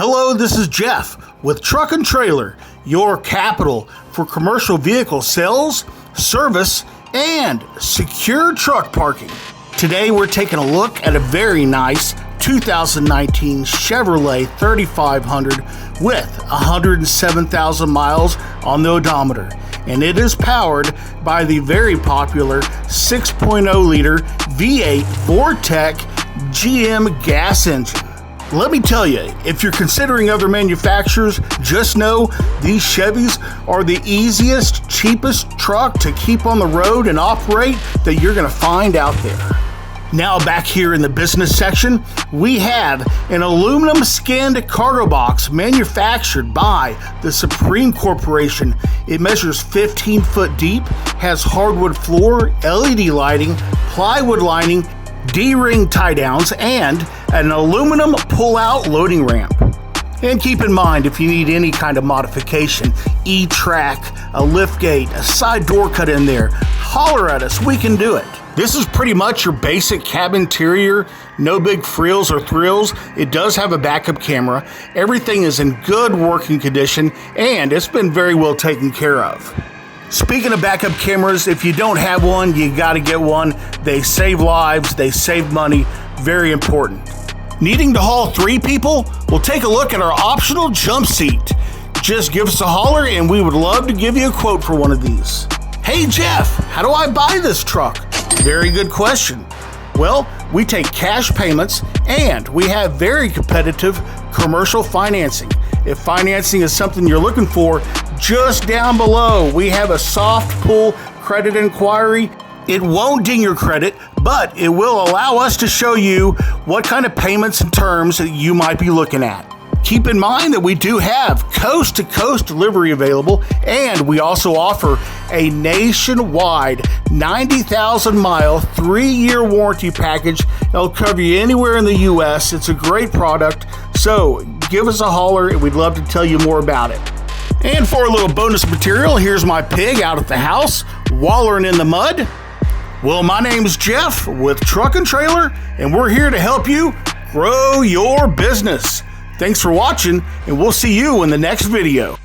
Hello, this is Jeff with Truck and Trailer, your capital for commercial vehicle sales, service, and secure truck parking. Today we're taking a look at a very nice 2019 Chevrolet 3500 with 107,000 miles on the odometer, and it is powered by the very popular 6.0 liter V8 Vortec GM gas engine. Let me tell you, if you're considering other manufacturers, just know these Chevys are the easiest, cheapest truck to keep on the road and operate that you're going to find out there. Now back here in the business section, we have an aluminum skinned cargo box manufactured by the Supreme Corporation. It measures 15 foot deep, has hardwood floor, LED lighting, plywood lining, D-ring tie downs, and an aluminum pull-out loading ramp. And keep in mind, if you need any kind of modification, E-track, a liftgate, a side door cut in there, holler at us, we can do it. This is pretty much your basic cab interior, no big frills or thrills. It does have a backup camera. Everything is in good working condition, and it's been very well taken care of. Speaking of backup cameras, if you don't have one, you gotta get one. They save lives, they save money, very important. Needing to haul 3 people? Well, take a look at our optional jump seat. Just give us a holler and we would love to give you a quote for one of these. Hey Jeff, how do I buy this truck? Very good question. Well, we take cash payments and we have very competitive commercial financing. If financing is something you're looking for, just down below, we have a soft pull credit inquiry. It won't ding your credit, but it will allow us to show you what kind of payments and terms that you might be looking at. Keep in mind that we do have coast-to-coast delivery available, and we also offer a nationwide 90,000-mile, 3-year warranty package that'll cover you anywhere in the U.S. It's a great product, so give us a holler, and we'd love to tell you more about it. And for a little bonus material, here's my pig out at the house, wallering in the mud. Well, my name's Jeff with Truck and Trailer, and we're here to help you grow your business. Thanks for watching, and we'll see you in the next video.